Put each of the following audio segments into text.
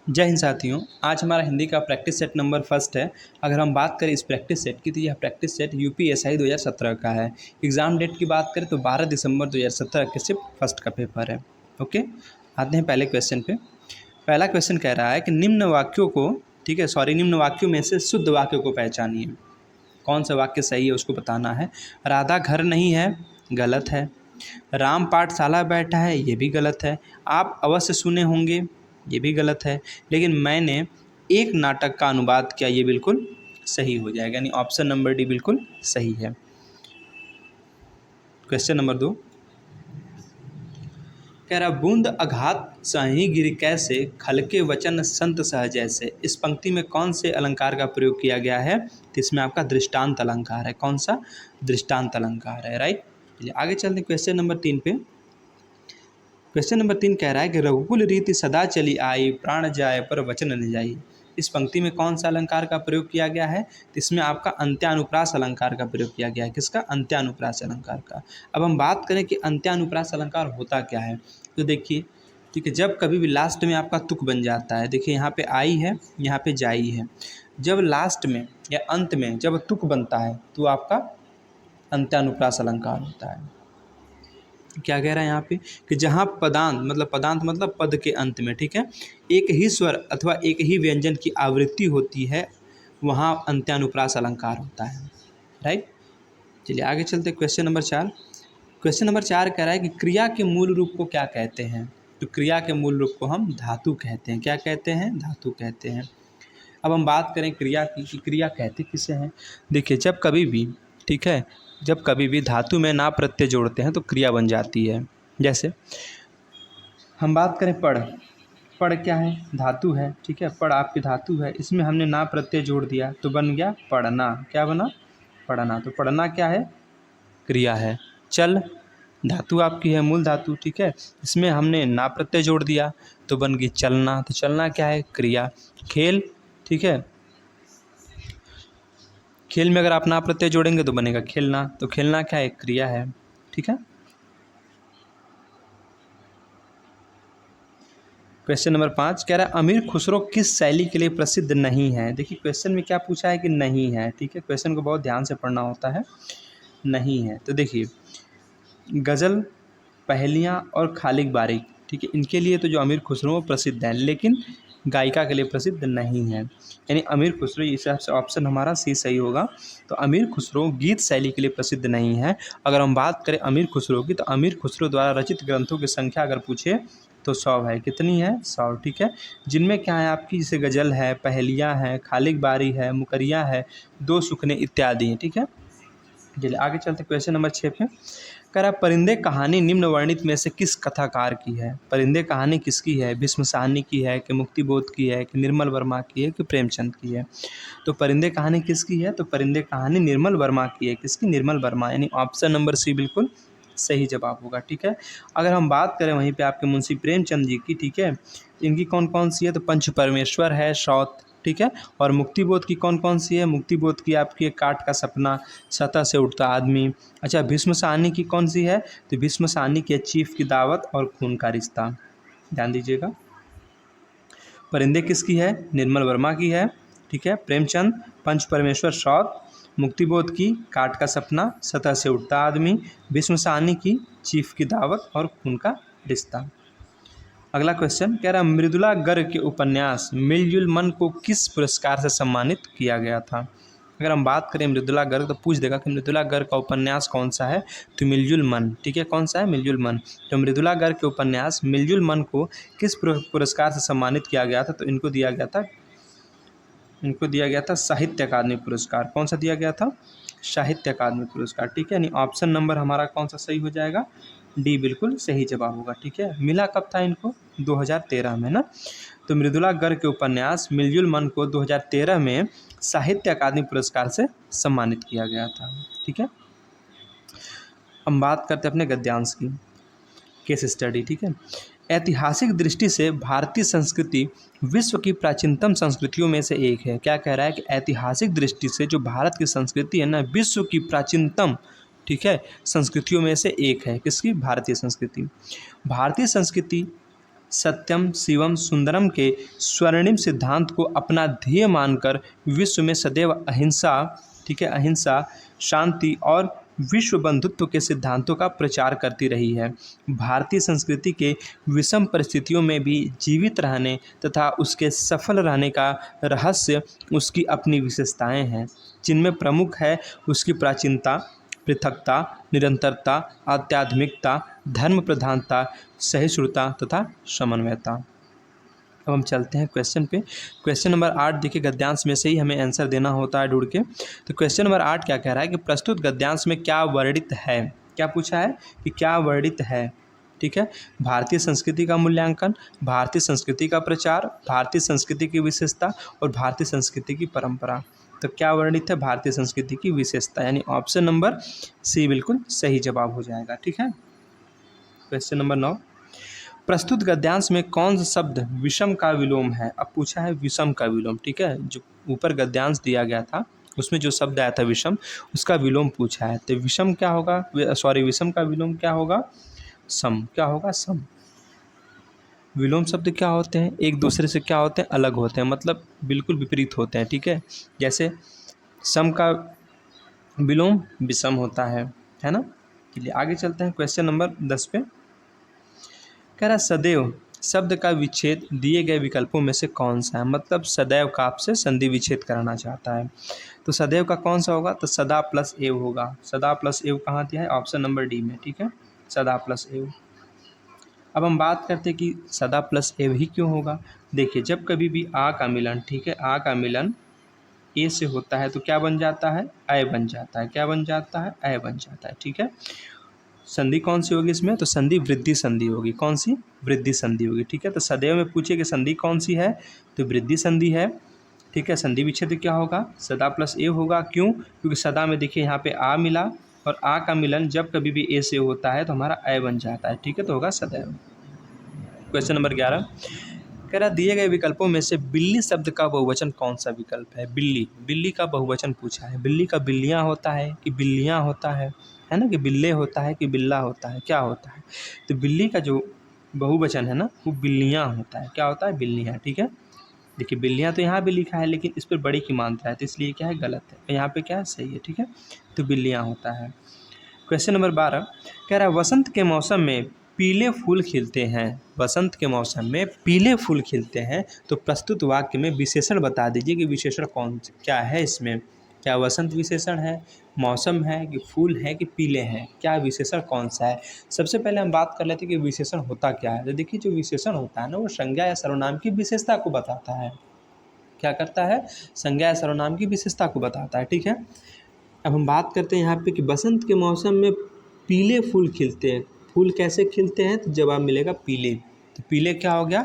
जय हिंद साथियों। आज हमारा हिंदी का प्रैक्टिस सेट नंबर फर्स्ट है। अगर हम बात करें इस प्रैक्टिस सेट की तो यह प्रैक्टिस सेट यूपीएसआई 2017 का है। एग्ज़ाम डेट की बात करें तो 12 दिसंबर 2017 के सिर्फ फर्स्ट का पेपर है। ओके, आते हैं पहले क्वेश्चन पे। पहला क्वेश्चन कह रहा है कि निम्न वाक्यों को निम्न वाक्यों में से शुद्ध वाक्यों को पहचानिए। कौन सा वाक्य सही है उसको बताना है। राधा घर नहीं है, गलत है। राम पाठशाला बैठा है, ये भी गलत है। आप अवश्य सुने होंगे, ये भी गलत है। लेकिन मैंने एक नाटक का अनुवाद किया, ये बिल्कुल सही हो जाएगा, यानी ऑप्शन नंबर डी बिल्कुल सही है। क्वेश्चन नंबर 2 कह रहा, बूंद अघात सही गिर कैसे, खलके वचन संत सह जैसे। इस पंक्ति में कौन से अलंकार का प्रयोग किया गया है? तो इसमें आपका दृष्टांत अलंकार है। कौन सा? दृष्टांत अलंकार है, राइट। चलिए आगे चलते हैं क्वेश्चन नंबर 3 पे। क्वेश्चन नंबर 3 कह रहा है कि रघुकुल रीति सदा चली आई, प्राण जाए पर वचन न जाई। इस पंक्ति में कौन सा अलंकार का प्रयोग किया गया है? तो इसमें आपका अंत्यानुप्रास अलंकार का प्रयोग किया गया है। किसका? अंत्यानुप्रास अलंकार का। अब हम बात करें कि अंत्यानुप्रास अलंकार होता क्या है, तो देखिए, ठीक है, जब कभी भी लास्ट में आपका तुक बन जाता है, देखिए यहाँ पे आई है, यहाँ पे जाई है, जब लास्ट में या अंत में जब तुक बनता है तो आपका अंत्यानुप्रास अलंकार होता है। क्या कह रहा है यहाँ पे कि जहाँ पदांत मतलब पद के अंत में, ठीक है, एक ही स्वर अथवा एक ही व्यंजन की आवृत्ति होती है, वहाँ अंत्यानुप्रास अलंकार होता है, राइट। चलिए आगे चलते क्वेश्चन नंबर 4। क्वेश्चन नंबर 4 कह रहा है कि क्रिया के मूल रूप को क्या कहते हैं? तो क्रिया के मूल रूप को हम धातु कहते हैं। क्या कहते हैं? धातु कहते हैं। अब हम बात करें क्रिया की कि क्रिया कहते किसे हैं। देखिए, जब कभी भी, ठीक है, जब कभी भी धातु में ना प्रत्यय जोड़ते हैं तो क्रिया बन जाती है। जैसे हम बात करें पढ़, पढ़ क्या है? धातु है, ठीक है, पढ़ आपकी धातु है, इसमें हमने ना प्रत्यय जोड़ दिया तो बन गया पढ़ना। क्या बना? पढ़ना। तो पढ़ना क्या है? क्रिया है। चल धातु आपकी है, मूल धातु, ठीक है, इसमें हमने ना प्रत्यय जोड़ दिया तो बन गई चलना। तो चलना क्या है? क्रिया। खेल, ठीक है, खेल में अगर आप ना प्रत्यय जोड़ेंगे तो बनेगा खेलना। तो खेलना क्या है? क्रिया है, ठीक है। क्वेश्चन नंबर 5 कह रहा है अमीर खुसरो किस शैली के लिए प्रसिद्ध नहीं है? देखिए क्वेश्चन में क्या पूछा है कि नहीं है, ठीक है, क्वेश्चन को बहुत ध्यान से पढ़ना होता है। नहीं है तो देखिए, गज़ल, पहेलियाँ और खालिक बारीक, ठीक है, इनके लिए तो जो अमीर खुसरो प्रसिद्ध है, लेकिन गायिका के लिए प्रसिद्ध नहीं है। यानी अमीर खुसरो, इस हिसाब से ऑप्शन हमारा सी सही होगा। तो अमीर खुसरो गीत शैली के लिए प्रसिद्ध नहीं है। अगर हम बात करें अमीर खुसरो की, तो अमीर खुसरो द्वारा रचित ग्रंथों की संख्या अगर पूछे तो 100 है। कितनी है? 100, ठीक है, जिनमें क्या है आपकी, जैसे गज़ल है, पहेलियाँ हैं, खालिक बारी है, मुकरियाँ है, दो सुखने इत्यादि हैं, ठीक है। चलिए आगे चलते क्वेश्चन नंबर 6 पे। कह रहा परिंदे कहानी निम्न वर्णित में से किस कथाकार की है? परिंदे कहानी किसकी है? भीष्म साहनी की है कि मुक्तिबोध की है कि निर्मल वर्मा की है कि प्रेमचंद की है? तो परिंदे कहानी किसकी है? तो परिंदे कहानी निर्मल वर्मा की है। किसकी? निर्मल वर्मा, यानी ऑप्शन नंबर सी बिल्कुल सही जवाब होगा, ठीक है। अगर हम बात करें वहीं पे आपके मुंशी प्रेमचंद जी की, ठीक है, इनकी कौन कौन सी है? तो पंच परमेश्वर है, शौत, ठीक है, और मुक्तिबोध की कौन कौन सी है? मुक्तिबोध की आपकी काट का सपना, सतह से उठता आदमी। अच्छा, भीष्म साहनी की कौन सी है? तो भीष्म साहनी की चीफ की दावत और खून का रिश्ता। ध्यान दीजिएगा। परिंदे किसकी है? निर्मल वर्मा की है, ठीक है। प्रेमचंद, पंच परमेश्वर, शौत, मुक्तिबोध की काट का सपना, सतह से उठता आदमी, भीष्म साहनी की चीफ की दावत और खून का रिश्ता। अगला क्वेश्चन कह रहा है मृदुला गर्ग के उपन्यास मिलजुल मन को किस पुरस्कार से सम्मानित किया गया था? अगर हम बात करें मृदुला गर्ग तो पूछ देगा कि मृदुला गर्ग का उपन्यास कौन सा है? तो मिलजुल मन, ठीक है, कौन सा है? मिलजुल मन। तो मृदुला गर्ग के उपन्यास मिलजुल मन को किस पुरस्कार से सम्मानित किया गया था? तो इनको दिया गया था साहित्य अकादमी पुरस्कार। कौन सा दिया गया था? साहित्य अकादमी पुरस्कार, ठीक है, यानी ऑप्शन नंबर हमारा कौन सा सही हो जाएगा? डी बिल्कुल सही जवाब होगा, ठीक है। मिला कब था इनको? 2013 में ना। तो मृदुला गर्ग के उपन्यास मिलजुल मन को 2013 में साहित्य अकादमी पुरस्कार से सम्मानित किया गया था, ठीक है। हम बात करते हैं अपने गद्यांश की, केस स्टडी, ठीक है। ऐतिहासिक दृष्टि से भारतीय संस्कृति विश्व की प्राचीनतम संस्कृतियों में से एक है। क्या कह रहा है कि ऐतिहासिक दृष्टि से जो भारत की संस्कृति है ना, विश्व की प्राचीनतम, ठीक है, संस्कृतियों में से एक है। किसकी? भारतीय संस्कृति। भारतीय संस्कृति सत्यम शिवम सुंदरम के स्वर्णिम सिद्धांत को अपना ध्येय मानकर विश्व में सदैव अहिंसा, ठीक है, अहिंसा, शांति और विश्व बंधुत्व के सिद्धांतों का प्रचार करती रही है। भारतीय संस्कृति के विषम परिस्थितियों में भी जीवित रहने तथा उसके सफल रहने का रहस्य उसकी अपनी विशेषताएं हैं, जिनमें प्रमुख है उसकी प्राचीनता, पृथकता, निरंतरता, आध्यात्मिकता, धर्म प्रधानता, सहिष्णुता तथा समन्वयता। अब हम चलते हैं क्वेश्चन पे। क्वेश्चन नंबर 8 देखिए, गद्यांश में से ही हमें आंसर देना होता है ढूंढ के। तो क्वेश्चन नंबर 8 क्या कह रहा है कि प्रस्तुत गद्यांश में क्या वर्णित है। क्या पूछा है कि क्या वर्णित है, ठीक है। भारतीय संस्कृति का मूल्यांकन, भारतीय संस्कृति का प्रचार, भारतीय संस्कृति की विशेषता और भारतीय संस्कृति की परंपरा। तो क्या वर्णित है, भारतीय संस्कृति की विशेषता, यानी ऑप्शन नंबर सी बिल्कुल सही जवाब हो जाएगा, ठीक है। क्वेश्चन नंबर 9, प्रस्तुत गद्यांश में कौन सा शब्द विषम का विलोम है। अब पूछा है विषम का विलोम, ठीक है। जो ऊपर गद्यांश दिया गया था उसमें जो शब्द आया था विषम, उसका विलोम पूछा है। तो विषम क्या होगा, विषम का विलोम क्या होगा, सम। क्या होगा, सम। विलोम शब्द क्या होते हैं, एक दूसरे से क्या होते हैं, अलग होते हैं, मतलब बिल्कुल विपरीत होते हैं, ठीक है। जैसे सम का विलोम विषम होता है ना। चलिए आगे चलते हैं क्वेश्चन नंबर 10 पे। कह रहा सदैव शब्द का विच्छेद दिए गए विकल्पों में से कौन सा है। मतलब सदैव का आपसे संधि विच्छेद कराना चाहता है। तो सदैव का कौन सा होगा, तो सदा प्लस एव होगा। सदा प्लस एव कहाँ दिया है, ऑप्शन नंबर डी में, ठीक है, सदा प्लस एव। अब हम बात करते हैं कि सदा प्लस एव ही क्यों होगा। देखिए जब कभी भी आ का मिलन, ठीक है, आ का मिलन ए से होता है तो क्या बन जाता है, अय बन जाता है। क्या बन जाता है, अय बन जाता है, ठीक है। संधि कौन सी होगी इसमें, तो संधि वृद्धि संधि होगी। कौन सी, वृद्धि संधि होगी, ठीक है। तो सदैव में पूछे कि संधि कौन सी है, तो वृद्धि संधि है, ठीक है। संधि विच्छेद क्या होगा, सदा प्लस ए होगा। क्यों, क्योंकि सदा में देखिए यहाँ पे आ मिला और आ का मिलन जब कभी भी ए से होता है तो हमारा अय बन जाता है, ठीक है, तो होगा सदैव। क्वेश्चन नंबर 11 कह रहा दिए गए विकल्पों में से बिल्ली शब्द का बहुवचन कौन सा विकल्प है। बिल्ली, बिल्ली का बहुवचन पूछा है। बिल्ली का बिल्लियाँ होता है कि बिल्लियाँ होता है ना, कि बिल्ले होता है कि बिल्ला होता है, क्या होता है। तो बिल्ली का जो बहुवचन है ना वो बिल्लियाँ होता है। क्या होता है, बिल्लियाँ, ठीक है। देखिए बिल्लियाँ तो यहाँ भी लिखा है लेकिन इस पर बड़ी की मात्रा है तो इसलिए क्या है, गलत है। यहाँ पे क्या है, सही है, ठीक है। तो बिल्लियाँ होता है। क्वेश्चन नंबर 12 कह रहा है वसंत के मौसम में पीले फूल खिलते हैं। वसंत के मौसम में पीले फूल खिलते हैं, तो प्रस्तुत वाक्य में विशेषण बता दीजिए कि विशेषण कौन क्या है इसमें। क्या वसंत विशेषण है, मौसम है, कि फूल है, कि पीले हैं, क्या विशेषण कौन सा है। सबसे पहले हम बात कर लेते हैं कि विशेषण होता क्या है। तो देखिए जो विशेषण होता है ना वो संज्ञा या सर्वनाम की विशेषता को बताता है। क्या करता है, संज्ञा या सर्वनाम की विशेषता को बताता है, ठीक है। अब हम बात करते हैं यहाँ पे कि बसंत के मौसम में पीले फूल खिलते हैं। फूल कैसे खिलते हैं, तो जवाब मिलेगा पीले। तो पीले क्या हो गया,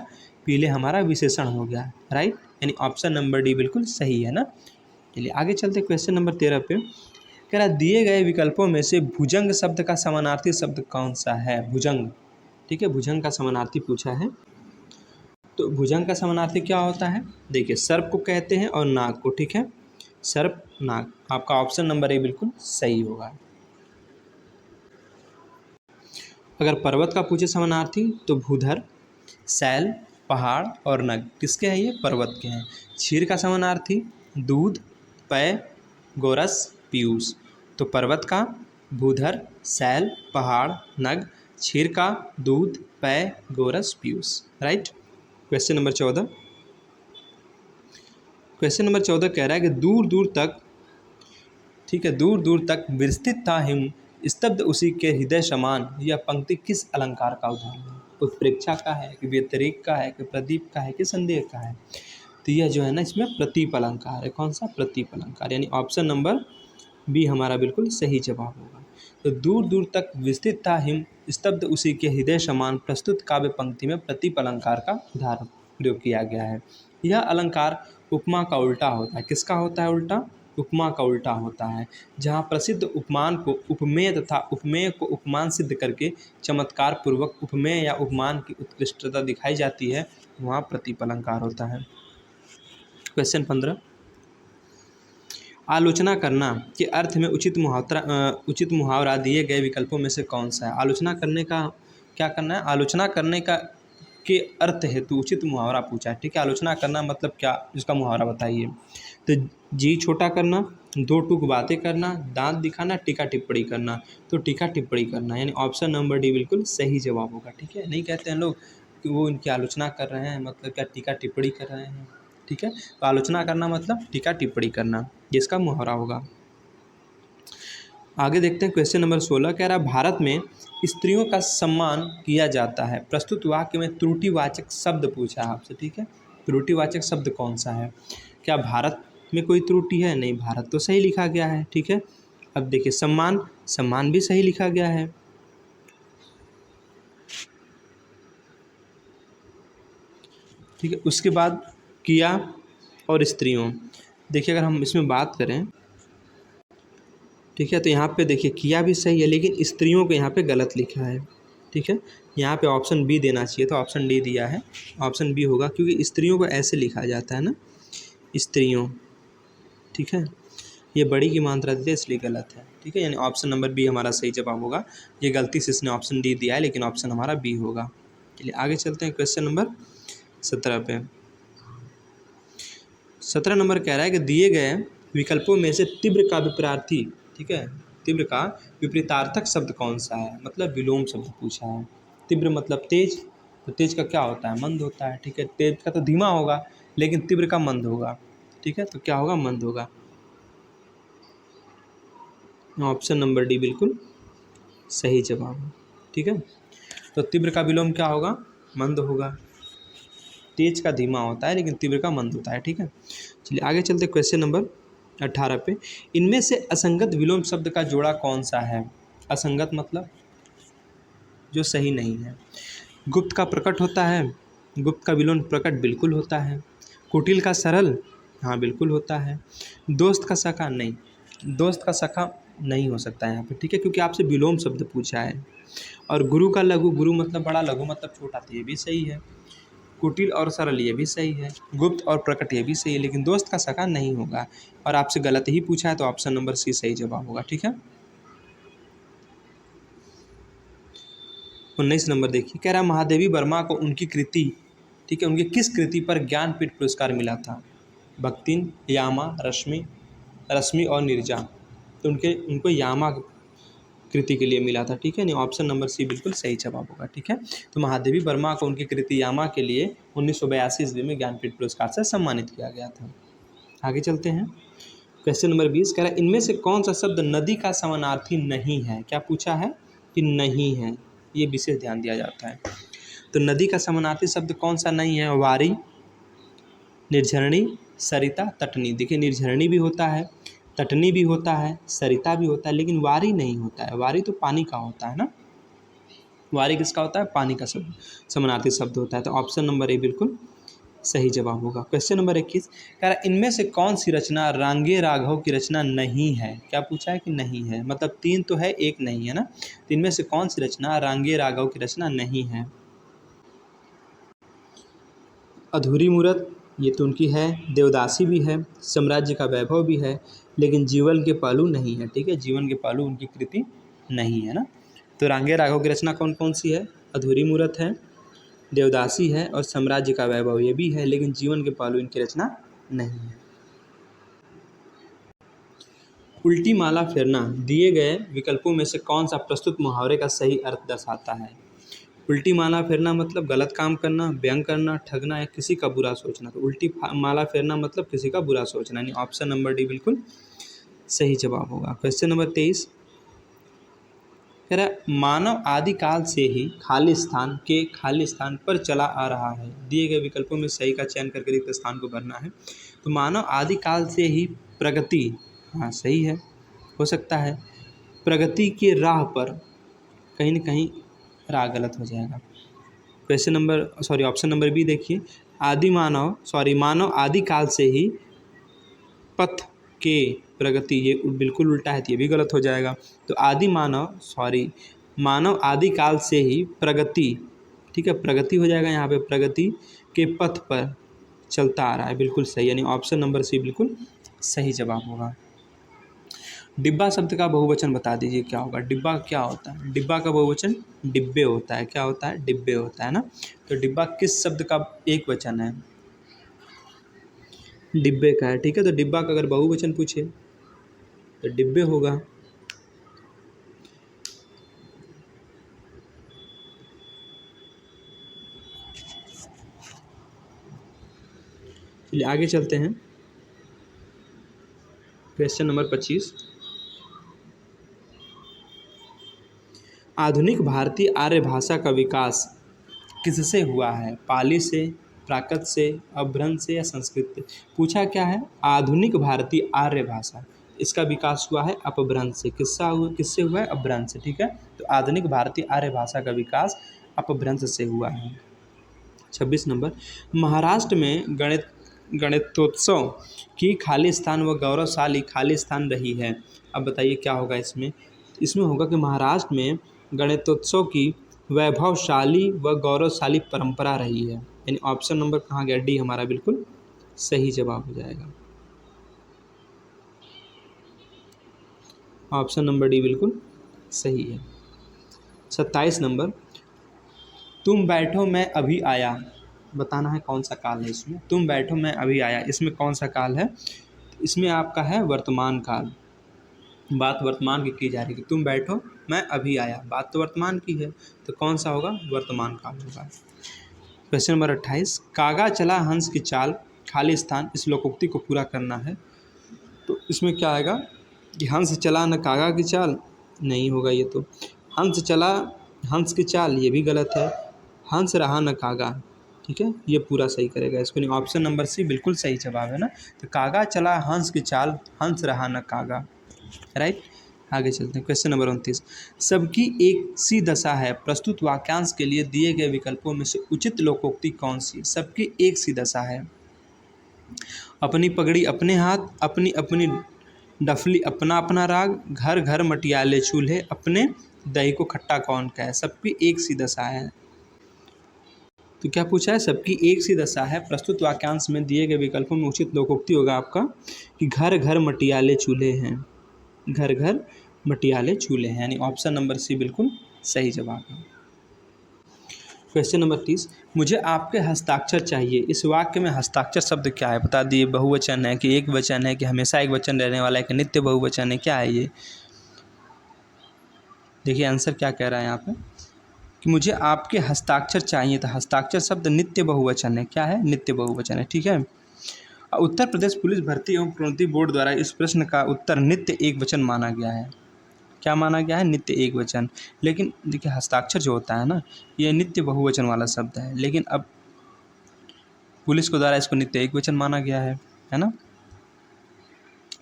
पीले हमारा विशेषण हो गया, राइट, यानी ऑप्शन नंबर डी बिल्कुल सही है ना। चलिए आगे चलते क्वेश्चन नंबर 13 पे। कह रहा दिए गए विकल्पों में से भुजंग शब्द का समानार्थी शब्द कौन सा है। भुजंग, ठीक है, भुजंग का समानार्थी पूछा है। तो भुजंग का समानार्थी क्या होता है, देखिए सर्प को कहते हैं और नाग को, ठीक है, सर्प नाग। आपका ऑप्शन नंबर ए बिल्कुल सही होगा। अगर पर्वत का पूछे समानार्थी तो भूधर, शैल, पहाड़ और नग। किसके हैं ये, पर्वत के हैं। क्षीर का समानार्थी दूध, पय, गोरस, पीयूष। तो पर्वत का भूधर, शैल, पहाड़, नग। क्षीर का दूध, पय, गोरस, Piyush, right. Question number 14। Question number 14 कह रहा है कि दूर दूर तक, ठीक है, दूर दूर तक विस्तृत था हिम, स्तब्ध उसी के हृदय समान। यह पंक्ति किस अलंकार का उदाहरण है। उत्प्रेक्षा का है, कि व्यतिरेक का है, कि प्रदीप का है, कि संदेह का है। तो यह जो है ना इसमें प्रतीप अलंकार है। कौन सा, प्रतीप अलंकार, यानी ऑप्शन नंबर बी हमारा बिल्कुल सही जवाब होगा। तो दूर दूर तक विस्तृत था हिम, स्तब्ध उसी के हृदय समान, प्रस्तुत काव्य पंक्ति में प्रतीप अलंकार का उदाहरण प्रयोग किया गया है। यह अलंकार उपमा का उल्टा होता है। किसका होता है उल्टा, उपमा का उल्टा होता है। जहाँ प्रसिद्ध उपमान को उपमेय तथा उपमेय को उपमान सिद्ध करके चमत्कार पूर्वक उपमेय या उपमान की उत्कृष्टता दिखाई जाती है, वहाँ प्रतीप अलंकार होता है। क्वेश्चन 15 आलोचना करना के अर्थ में उचित मुहावरा दिए गए विकल्पों में से कौन सा है। आलोचना करने का क्या करना है, आलोचना करने का के अर्थ हेतु उचित मुहावरा पूछा है। ठीक है, आलोचना करना मतलब क्या, इसका मुहावरा बताइए। तो जी छोटा करना, दो टूक बातें करना, दांत दिखाना, टीका टिप्पणी करना। तो टीका टिप्पणी करना यानी ऑप्शन नंबर डी बिल्कुल सही जवाब होगा। ठीक है, नहीं कहते हैं लोग कि वो इनकी आलोचना कर रहे हैं, मतलब क्या टीका टिप्पणी कर रहे हैं। ठीक है, तो आलोचना करना मतलब टीका टिप्पणी करना, जिसका मुहावरा होगा। आगे देखते हैं क्वेश्चन नंबर 16 कह रहा है भारत में स्त्रियों का सम्मान किया जाता है, प्रस्तुत वाक्य में त्रुटिवाचक शब्द पूछा है आपसे। ठीक है, त्रुटिवाचक शब्द कौन सा है? क्या भारत में कोई त्रुटि है? नहीं, भारत तो सही लिखा गया है। ठीक है, अब देखिए सम्मान, सम्मान भी सही लिखा गया है। ठीक है, उसके बाद किया और स्त्रियों, देखिए अगर हम इसमें बात करें, ठीक है, तो यहाँ पे देखिए किया भी सही है लेकिन स्त्रियों को यहाँ पे गलत लिखा है। ठीक है, यहाँ पे ऑप्शन बी देना चाहिए, तो ऑप्शन डी दिया है, ऑप्शन बी होगा क्योंकि स्त्रियों को ऐसे लिखा जाता है ना, स्त्रियों। ठीक है, ये बड़ी की मात्रा दी है इसलिए गलत है। ठीक है, यानी ऑप्शन नंबर बी हमारा सही जवाब होगा। ये गलती से इसने ऑप्शन डी दिया है लेकिन ऑप्शन हमारा बी होगा। चलिए आगे चलते हैं क्वेश्चन नंबर 17 पे। 17 नंबर कह रहा है कि दिए गए विकल्पों में से तीव्र का विपरीतार्थी, ठीक है, तीव्र का विपरीतार्थक शब्द कौन सा है? मतलब विलोम शब्द पूछा है। तीव्र मतलब तेज, तो तेज का क्या होता है? मंद होता है। ठीक है, तेज का तो धीमा होगा लेकिन तीव्र का मंद होगा। ठीक है, तो क्या होगा? मंद होगा। ऑप्शन नंबर डी बिल्कुल सही जवाब है। ठीक है, तो तीव्र का विलोम क्या होगा? मंद होगा। तेज का धीमा होता है लेकिन तीव्र का मंद होता है। ठीक है, चलिए आगे चलते क्वेश्चन नंबर 18 पे। इनमें से असंगत विलोम शब्द का जोड़ा कौन सा है? असंगत मतलब जो सही नहीं है। गुप्त का प्रकट होता है, गुप्त का विलोम प्रकट बिल्कुल होता है। कुटिल का सरल, हाँ बिल्कुल होता है। दोस्त का सखा, नहीं, दोस्त का सखा नहीं हो सकता है यहाँ पे। ठीक है, क्योंकि आपसे विलोम शब्द पूछा है। और गुरु का लघु, गुरु मतलब बड़ा, लघु मतलब छोटा, तो ये भी सही है। कुटिल और सरल ये भी सही है। गुप्त और प्रकट ये भी सही है, लेकिन दोस्त का सखा नहीं होगा। और आपसे गलत ही पूछा है तो ऑप्शन नंबर सी सही जवाब होगा। ठीक है, 19 नंबर देखिए, कह रहा महादेवी वर्मा को उनकी कृति, ठीक है, उनकी किस कृति पर ज्ञानपीठ पुरस्कार मिला था? भक्तिन, यामा, रश्मि और नीरजा। तो उनको यामा कृति के लिए मिला था। ठीक है, नहीं, ऑप्शन नंबर सी बिल्कुल सही जवाब होगा। ठीक है, तो महादेवी वर्मा को उनकी कृति यामा के लिए 1982 ईस्वी में ज्ञानपीठ पुरस्कार से सम्मानित किया गया था। आगे चलते हैं क्वेश्चन नंबर 20 कह रहा है इनमें से कौन सा शब्द नदी का समानार्थी नहीं है? क्या पूछा है कि नहीं है, ये विशेष ध्यान दिया जाता है। तो नदी का समानार्थी शब्द कौन सा नहीं है? वारी, निर्झरणी, सरिता, तटनी। देखिए निर्झरणी भी होता है, तटनी भी होता है, सरिता भी होता है, लेकिन वारी नहीं होता है। वारी तो पानी का होता है ना, वारी किसका होता है? पानी का शब्द समानार्थी शब्द होता है। तो ऑप्शन नंबर ए बिल्कुल सही जवाब होगा। क्वेश्चन नंबर 21 कह रहा है इनमें से कौन सी रचना रांगे राघव की रचना नहीं है? क्या पूछा है कि नहीं है, मतलब 3 तो है, 1 नहीं है ना। तो इनमें से कौन सी रचना रांगे राघव की रचना नहीं है? अधूरी मूरत, ये तो उनकी है। देवदासी भी है, साम्राज्य का वैभव भी है, लेकिन जीवन के पहलू नहीं है। ठीक है, जीवन के पहलू उनकी कृति नहीं है ना। तो रांगे राघव की रचना कौन कौन सी है? अधूरी मूरत है, देवदासी है और साम्राज्य का वैभव ये भी है, लेकिन जीवन के पहलू इनकी रचना नहीं है। उल्टी माला फेरना दिए गए विकल्पों में से कौन सा प्रस्तुत मुहावरे का सही अर्थ दर्शाता है? उल्टी माला फेरना मतलब गलत काम करना, व्यंग करना, ठगना या किसी का बुरा सोचना। तो उल्टी माला फेरना मतलब किसी का बुरा सोचना, यानी ऑप्शन नंबर डी बिल्कुल सही जवाब होगा। क्वेश्चन नंबर 23 कह रहा है मानव आदिकाल से ही खाली स्थान पर चला आ रहा है। दिए गए विकल्पों में सही का चयन करके रिक्त स्थान को भरना है। तो मानव आदिकाल से ही प्रगति, हाँ सही है, हो सकता है। प्रगति की राह पर, कहीं न कहीं राह गलत हो जाएगा। Question number option number B देखिए, मानव आदिकाल से ही पथ के प्रगति, ये बिल्कुल उल्टा है तो ये भी गलत हो जाएगा। तो मानव आदिकाल से ही प्रगति, ठीक है, प्रगति हो जाएगा यहाँ पे, प्रगति के पथ पर चलता आ रहा है, बिल्कुल सही, यानी ऑप्शन नंबर सी बिल्कुल सही जवाब होगा। डिब्बा शब्द का बहुवचन बता दीजिए क्या होगा। डिब्बा क्या होता है? डिब्बा का बहुवचन डिब्बे होता है। क्या होता है? डिब्बे होता है ना। तो डिब्बा किस शब्द का एक वचन है? डिब्बे का है। ठीक है, तो डिब्बा का अगर बहुवचन पूछे तो डिब्बे होगा। चलिए आगे चलते हैं। Question number 25। आधुनिक भारतीय आर्य भाषा का विकास किससे हुआ है? पाली से, प्राकृत से, अपभ्रंश से या संस्कृत से? पूछा क्या है? आधुनिक भारतीय आर्य भाषा, इसका विकास हुआ है अपभ्रंश से। किससे हुआ है? अपभ्रंश से। ठीक है, तो आधुनिक भारतीय आर्य भाषा का विकास अपभ्रंश से हुआ है। 26 नंबर। महाराष्ट्र में गणितोत्सव की खाली स्थान व गौरवशाली खाली स्थान रही है। अब बताइए क्या होगा इसमें? इसमें होगा कि महाराष्ट्र में गणितोत्सव की वैभवशाली व गौरवशाली परंपरा रही है। यानी ऑप्शन नंबर कहाँ गया? डी हमारा बिल्कुल सही जवाब हो जाएगा। ऑप्शन नंबर डी बिल्कुल सही है। 27 नंबर। तुम बैठो मैं अभी आया, बताना है कौन सा काल है इसमें। तुम बैठो मैं अभी आया, इसमें कौन सा काल है? इसमें आपका है वर्तमान काल। बात वर्तमान की जा रही है। तुम बैठो मैं अभी आया, बात तो वर्तमान की है, तो कौन सा होगा? वर्तमान काल होगा। Question number 28। कागा चला हंस की चाल खाली स्थान, इस लोकोक्ति को पूरा करना है। तो इसमें क्या आएगा कि हंस चला न कागा की चाल, नहीं होगा ये तो। हंस चला हंस की चाल, ये भी गलत है। हंस रहा न कागा, ठीक है, ये पूरा सही करेगा इसको। नहीं, ऑप्शन नंबर सी बिल्कुल सही जवाब है ना। तो कागा चला हंस की चाल, हंस रहा न कागा, राइट। आगे चलते हैं। Question number 29। सबकी एक सी दशा है, प्रस्तुत वाक्यांश के लिए दिए गए विकल्पों में से उचित लोकोक्ति कौन सी है? सबकी एक सी दशा है। अपनी पगड़ी अपने हाथ, अपनी अपनी डफली अपना अपना राग, घर घर मटियाले चूल्हे, अपने दही को खट्टा कौन कहे? सबकी एक सी दशा है। तो क्या पूछा है? सबकी एक सी दशा है, प्रस्तुत वाक्यांश में दिए गए विकल्पों में उचित लोकोक्ति होगा आपका कि घर घर मटियाले चूल्हे हैं। घर घर मटियाले चूल्हे हैं, यानी ऑप्शन नंबर सी बिल्कुल सही जवाब है। Question number 30। मुझे आपके हस्ताक्षर चाहिए, इस वाक्य में हस्ताक्षर शब्द क्या है? बता दिए। बहुवचन है कि एक वचन है कि हमेशा एक वचन रहने वाला है कि नित्य बहुवचन है? क्या है ये? देखिए आंसर क्या कह रहा है यहाँ पे कि मुझे आपके हस्ताक्षर चाहिए, तो हस्ताक्षर शब्द नित्य बहुवचन है। क्या है? नित्य बहुवचन है। ठीक है। उत्तर प्रदेश पुलिस भर्ती एवं प्रोन्नति बोर्ड द्वारा इस प्रश्न का उत्तर नित्य एक वचन माना गया है। क्या माना गया है? नित्य एक वचन। लेकिन देखिए हस्ताक्षर जो होता है ना, ये नित्य बहुवचन वाला शब्द है, लेकिन अब पुलिस के द्वारा इसको नित्य एक वचन माना गया है ना।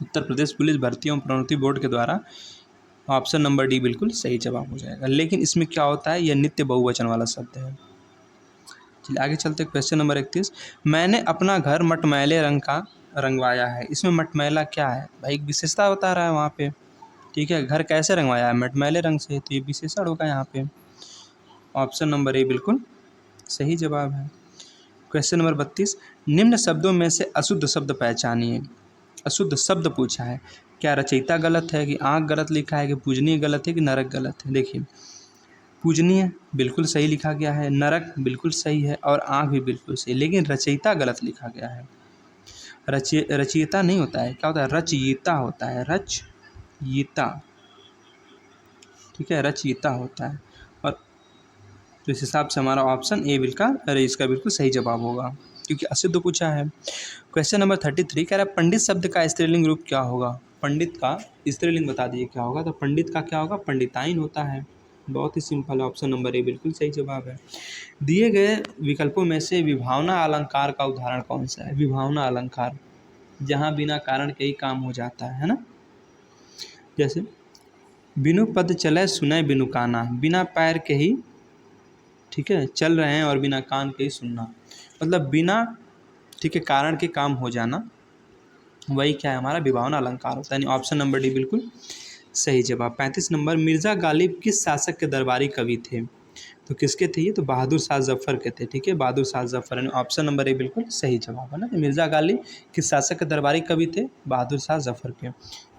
उत्तर प्रदेश पुलिस भर्ती एवं प्रोन्नति बोर्ड के द्वारा, ऑप्शन नंबर डी बिल्कुल सही जवाब हो जाएगा। लेकिन इसमें क्या होता है? यह नित्य बहुवचन वाला शब्द है। चलिए आगे चलते हैं। Question number 31। मैंने अपना घर मटमैले रंग का रंगवाया है, इसमें मटमैला क्या है? भाई एक विशेषता बता रहा है वहाँ पे। ठीक है, घर कैसे रंगवाया है? मटमैले रंग से, तो ये विशेषण होगा यहाँ पे। ऑप्शन नंबर ए बिल्कुल सही जवाब है। Question number 32। निम्न शब्दों में से अशुद्ध शब्द पहचानिए। अशुद्ध शब्द पूछा है। क्या रचयिता गलत है, कि आँख गलत लिखा है, कि पूजनीय गलत है, कि नरक गलत है? देखिए पूजनीय बिल्कुल सही लिखा गया है, नरक बिल्कुल सही है और आँख भी बिल्कुल सही, लेकिन रचयिता गलत लिखा गया है। रचयिता नहीं होता है, क्या होता है? रचयिता होता है, रचयिता। ठीक है, रचयिता होता है। और तो इस हिसाब से हमारा ऑप्शन ए इसका बिल्कुल सही जवाब होगा, क्योंकि अशुद्ध पूछा है। क्वेश्चन नंबर 33 कह रहा है पंडित शब्द का स्त्रीलिंग रूप क्या होगा? पंडित का स्त्रीलिंग बता दीजिए क्या होगा। तो पंडित का क्या होगा? पंडिताइन होता है। बहुत ही सिंपल है, ऑप्शन नंबर ए बिल्कुल सही जवाब है। दिए गए विकल्पों में से विभावना अलंकार का उदाहरण कौन सा है? विभावना अलंकार, जहाँ बिना कारण के ही काम हो जाता है ना। जैसे बिनु पद चले सुने बिनु काना, बिना पैर के ही, ठीक है, चल रहे हैं और बिना कान के ही सुनना, मतलब बिना, ठीक है, कारण के काम हो जाना, वही क्या है? हमारा विभावना अलंकार होता है। यानी ऑप्शन नंबर डी बिल्कुल सही जवाब। 35 नंबर। मिर्ज़ा गालिब किस शासक के दरबारी कवि थे? तो किसके थे ये? तो बहादुर शाह जफ़र के थे, ठीक है, बहादुर शाह जफ़र, यानी ऑप्शन नंबर ए बिल्कुल सही जवाब है ना। तो मिर्ज़ा गालिब किस शासक के दरबारी कवि थे? बहादुर शाह जफ़र के।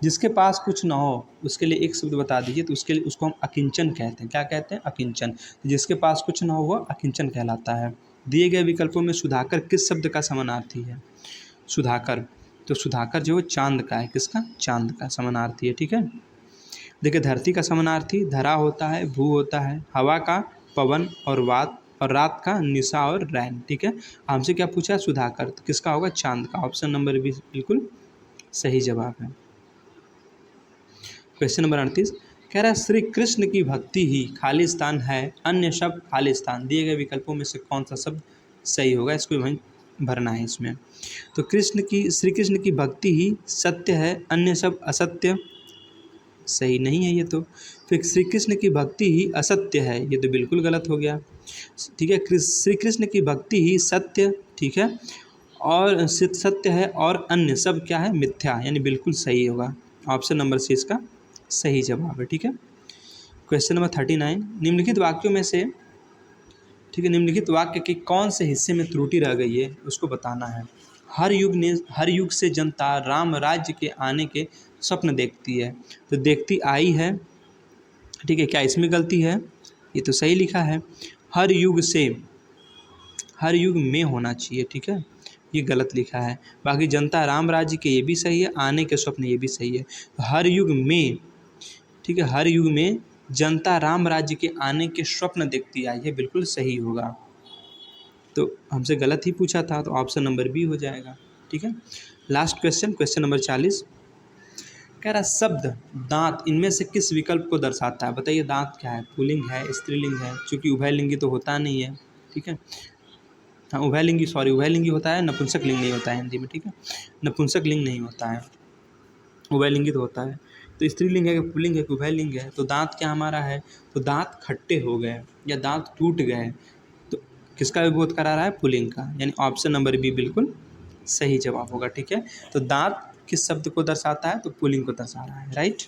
जिसके पास कुछ ना हो उसके लिए एक शब्द बता दीजिए, तो उसके लिए उसको हम अकिंचन कहते हैं। क्या कहते हैं? अकिंचन। तो जिसके पास कुछ ना हो वह अकिंचन कहलाता है। दिए गए विकल्पों में सुधाकर किस शब्द का समानार्थी है? सुधाकर, तो सुधाकर जो है चांद का है, किसका? चांद का समानार्थी है, ठीक है। देखिए धरती का समानार्थी धरा होता है, भू होता है, हवा का पवन और वात, और रात का निशा और रैन, ठीक है। हमसे क्या पूछा है? सुधाकर, तो किसका होगा? चांद का। ऑप्शन नंबर बी बिल्कुल सही जवाब है। क्वेश्चन नंबर 38 कह रहा है श्री कृष्ण की भक्ति ही खालिस्तान है, अन्य शब्द खालिस्तान। दिए गए विकल्पों में से कौन सा शब्द सही होगा? इसको वहीं भरना है इसमें। तो श्री कृष्ण की भक्ति ही सत्य है, अन्य सब असत्य। सही नहीं है ये तो। फिर श्री कृष्ण की भक्ति ही असत्य है, ये तो बिल्कुल गलत हो गया, ठीक है। श्री कृष्ण की भक्ति ही सत्य, ठीक है, और सत्य है, और अन्य सब क्या है? मिथ्या, यानी बिल्कुल सही होगा। ऑप्शन नंबर सी इसका सही जवाब है, ठीक है। क्वेश्चन नंबर 39 निम्नलिखित वाक्यों में से, ठीक है, निम्नलिखित वाक्य के कौन से हिस्से में त्रुटि रह गई है उसको बताना है। हर युग से जनता राम राज्य के आने के स्वप्न देखती है, तो देखती आई है, ठीक है, क्या इसमें गलती है? ये तो सही लिखा है। हर युग से, हर युग में होना चाहिए, ठीक है, ये गलत लिखा है। बाकी जनता राम राज्य के ये भी सही है, आने के स्वप्न ये भी सही है। हर युग में, ठीक है, हर युग में जनता राम राज्य के आने के स्वप्न देखती आई है, बिल्कुल सही होगा। तो हमसे गलत ही पूछा था, तो ऑप्शन नंबर बी हो जाएगा, ठीक है। लास्ट क्वेश्चन, क्वेश्चन नंबर 40 कह रहा शब्द दांत इनमें से किस विकल्प को दर्शाता है? बताइए दांत क्या है? पुल्लिंग है, स्त्रीलिंग है? चूँकि उभयलिंगी तो होता नहीं है, ठीक है। हाँ उभयलिंगी, सॉरी उभयलिंगी होता है, नपुंसक लिंग नहीं होता है हिंदी में, ठीक है, नपुंसक लिंग नहीं होता है, उभयलिंगी तो होता है। तो स्त्रीलिंग है कि पुल्लिंग है कि उभयलिंग है? तो दांत क्या हमारा है? तो दांत खट्टे हो गए या दांत टूट गए, तो किसका विरोध करा रहा है? पुल्लिंग का, यानी ऑप्शन नंबर बी बिल्कुल सही जवाब होगा, ठीक है। तो दांत किस शब्द को दर्शाता है? तो पुल्लिंग को दर्शा रहा है, राइट।